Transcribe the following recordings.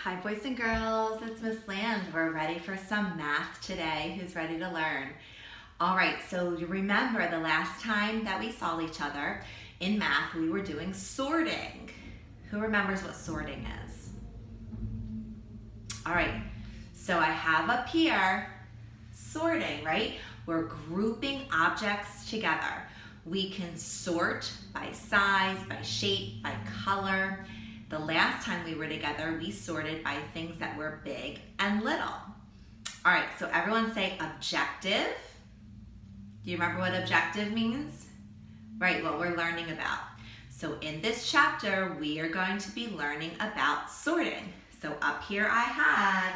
Hi boys and girls, it's Miss Land. We're ready for some math today. Who's ready to learn? All right, so you remember the last time that we saw each other in math, we were doing sorting. Who remembers what sorting is? All right, so I have up here sorting, right? We're grouping objects together. We can sort by size, by shape, by color. The last time we were together, we sorted by things that were big and little. All right, so everyone say objective. Do you remember what objective means? Right, what we're learning about. So in this chapter, we are going to be learning about sorting. So up here I have,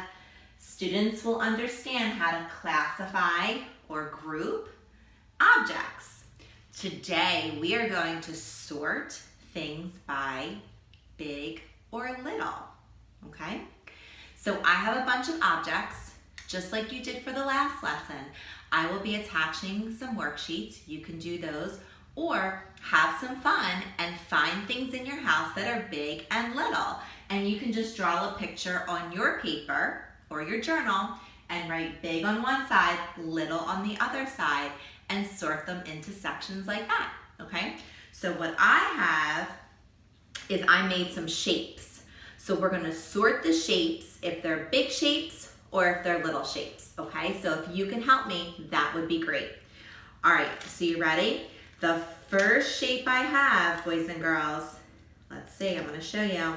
students will understand how to classify or group objects. Today, we are going to sort things by big or little, okay? So I have a bunch of objects, just like you did for the last lesson. I will be attaching some worksheets. You can do those or have some fun and find things in your house that are big and little. And you can just draw a picture on your paper or your journal and write big on one side, little on the other side, and sort them into sections like that, okay? So what I have is I made some shapes. So we're gonna sort the shapes if they're big shapes or if they're little shapes, okay? So if you can help me, that would be great. All right, so you ready? The first shape I have, boys and girls, let's see, I'm gonna show you.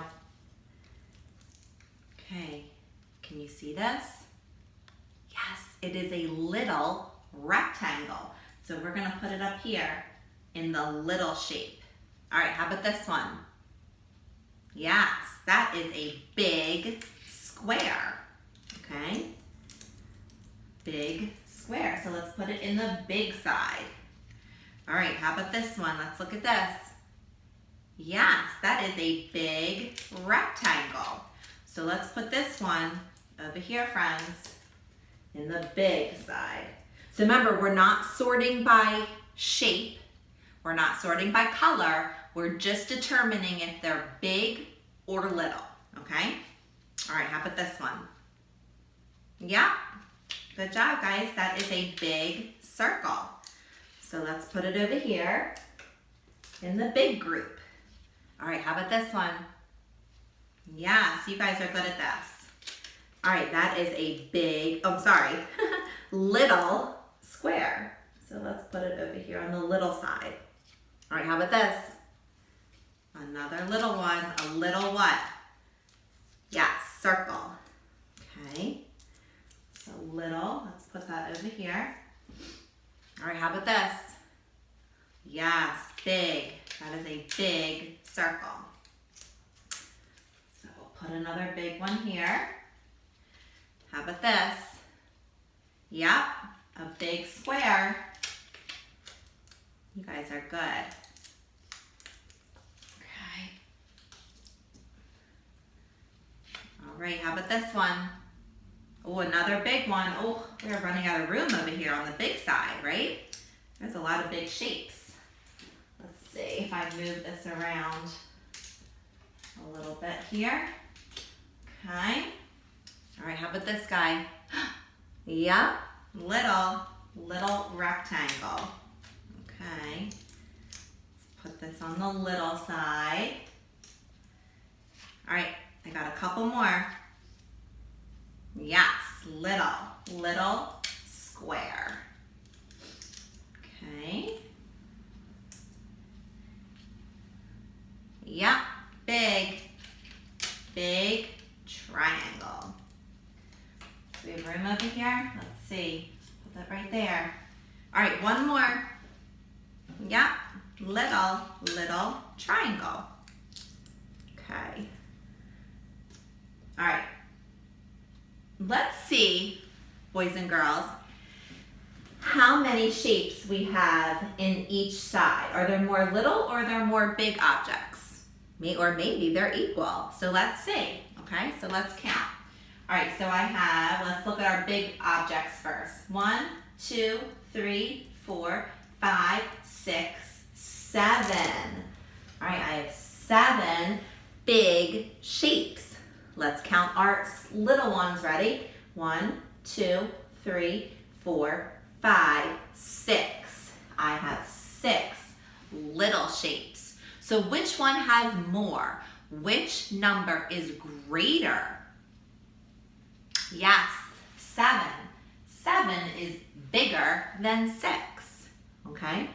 Okay, can you see this? Yes, it is a little rectangle. So we're gonna put it up here in the little shape. All right, how about this one? Yes, that is a big square, okay? Big square, so let's put it in the big side. All right, how about this one? Let's look at this. Yes, that is a big rectangle. So let's put this one over here, friends, in the big side. So remember, we're not sorting by shape. We're not sorting by color. We're just determining if they're big or little, okay? All right, how about this one? Yeah, good job, guys. That is a big circle. So let's put it over here in the big group. All right, how about this one? Yes, you guys are good at this. All right, that is a big, little square. So let's put it over here on the little side. All right, how about this? Another little one, a little what? Yes, circle. Okay, so little, let's put that over here. All right, how about this? Yes, big, that is a big circle. So we'll put another big one here. How about this? Yep, a big square. You guys are good. Okay. All right, how about this one? Oh, another big one. Oh, we're running out of room over here on the big side, right? There's a lot of big shapes. Let's see if I move this around a little bit here. Okay. All right, how about this guy? Yep, little rectangle. Okay, let's put this on the little side. All right, I got a couple more. Yes, little square. Okay. Yep, big triangle. Do we have room over here? Let's see, put that right there. All right, one more. Yep, little triangle. Okay. All right. Let's see, boys and girls, how many shapes we have in each side. Are there more little or are there more big objects? Or maybe they're equal. So let's see, okay? So let's count. All right, so let's look at our big objects first. 1, 2, 3, 4, 5, 6, 7. All right, I have 7 big shapes. Let's count our little ones. Ready? 1, 2, 3, 4, 5, 6. I have 6 little shapes. So which one has more? Which number is greater? Yes, 7. 7 is bigger than 6, okay?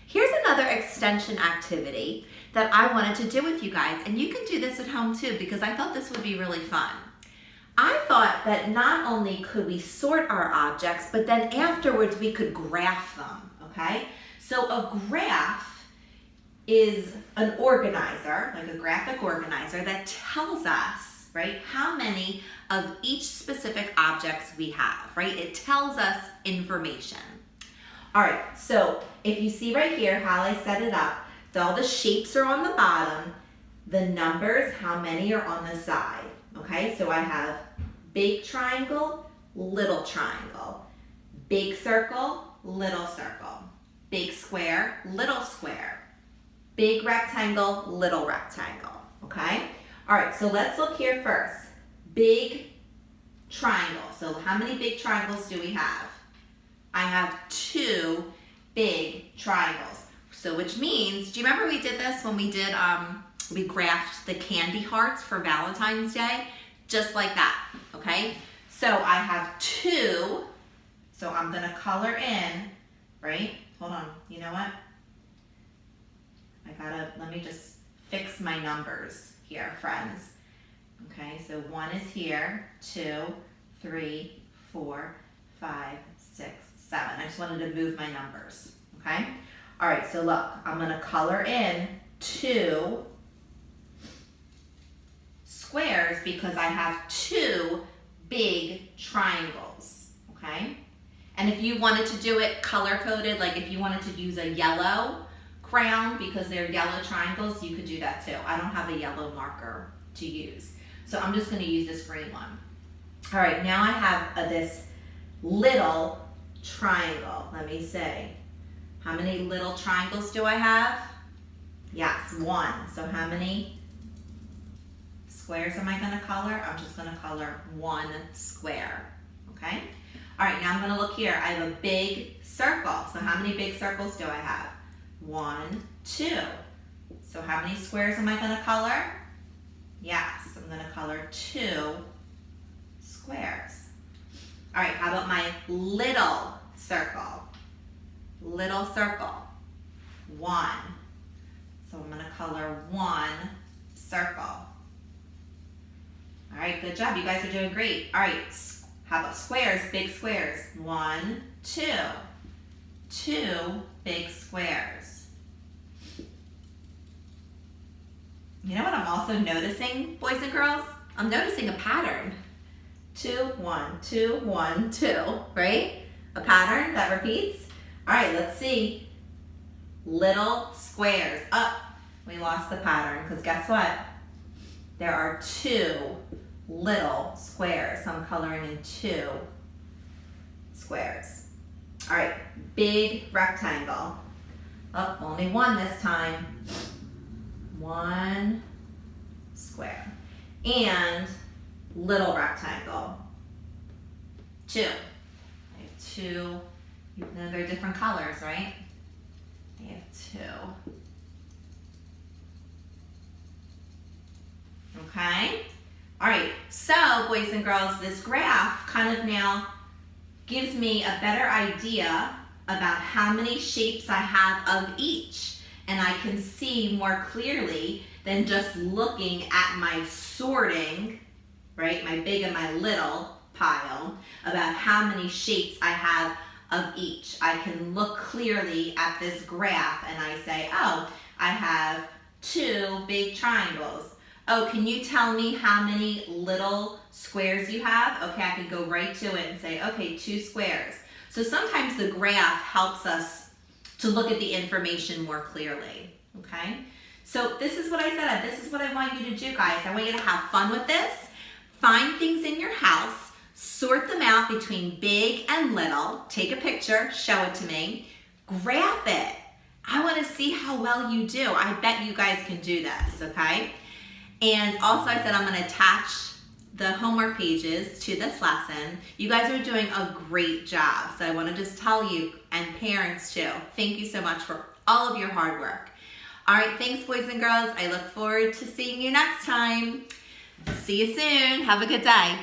Here's another extension activity that I wanted to do with you guys, and you can do this at home too because I thought this would be really fun. I thought that not only could we sort our objects, but then afterwards we could graph them, okay? So a graph is an organizer, like a graphic organizer that tells us, right, how many of each specific objects we have, right? It tells us information. All right, so if you see right here how I set it up, all the shapes are on the bottom, the numbers, how many are on the side, okay? So I have big triangle, little triangle, big circle, little circle, big square, little square, big rectangle, little rectangle, okay? All right, so let's look here first. Big triangle. So how many big triangles do we have? I have 2 big triangles. So which means, do you remember we did this when we did, we graphed the candy hearts for Valentine's Day? Just like that, okay? So I have 2, so I'm gonna color in, right? Hold on, you know what? Let me just fix my numbers here, friends. Okay, so 1 is here, 2, 3, 4, 5, 6, 7. I just wanted to move my numbers, okay? All right, so look, I'm gonna color in 2 squares because I have 2 big triangles, okay? And if you wanted to do it color-coded, like if you wanted to use a yellow crayon because they're yellow triangles, you could do that too. I don't have a yellow marker to use. So I'm just gonna use this green one. All right, now I have this little triangle. Let me see. How many little triangles do I have? Yes, 1. So how many squares am I gonna color? I'm just gonna color 1 square, okay? All right, now I'm gonna look here. I have a big circle. So how many big circles do I have? 1, 2. So how many squares am I gonna color? Yes, I'm gonna color 2 squares. All right, how about my little circle? Little circle, 1. So I'm gonna color 1 circle. All right, good job, you guys are doing great. All right, how about squares, big squares? 1, 2. 2 big squares. You know what I'm also noticing, boys and girls? I'm noticing a pattern. 2, 1, 2, 1, 2, right? A pattern that repeats. All right, let's see. Little squares. Oh, we lost the pattern because guess what? There are 2 little squares. So I'm coloring in 2 squares. All right, big rectangle. Oh, only 1 this time. 1 square. And little rectangle. 2. I have 2. You know they're different colors, right? I have 2. Okay? All right, so boys and girls, this graph kind of now gives me a better idea about how many shapes I have of each. And I can see more clearly than just looking at my sorting, right? My big and my little pile, about how many shapes I have of each. I can look clearly at this graph and I say, oh, I have 2 big triangles. Oh, can you tell me how many little squares you have? Okay, I can go right to it and say, okay, 2 squares. So sometimes the graph helps us to look at the information more clearly, okay? So this is what I said, this is what I want you to do, guys. I want you to have fun with this. Find things in your house, sort them out between big and little, take a picture, show it to me, graph it. I want to see how well you do. I bet you guys can do this, okay? And also I said I'm going to attach the homework pages to this lesson. You guys are doing a great job. So I want to just tell you, and parents too, thank you so much for all of your hard work. All right, thanks boys and girls. I look forward to seeing you next time. See you soon. Have a good day.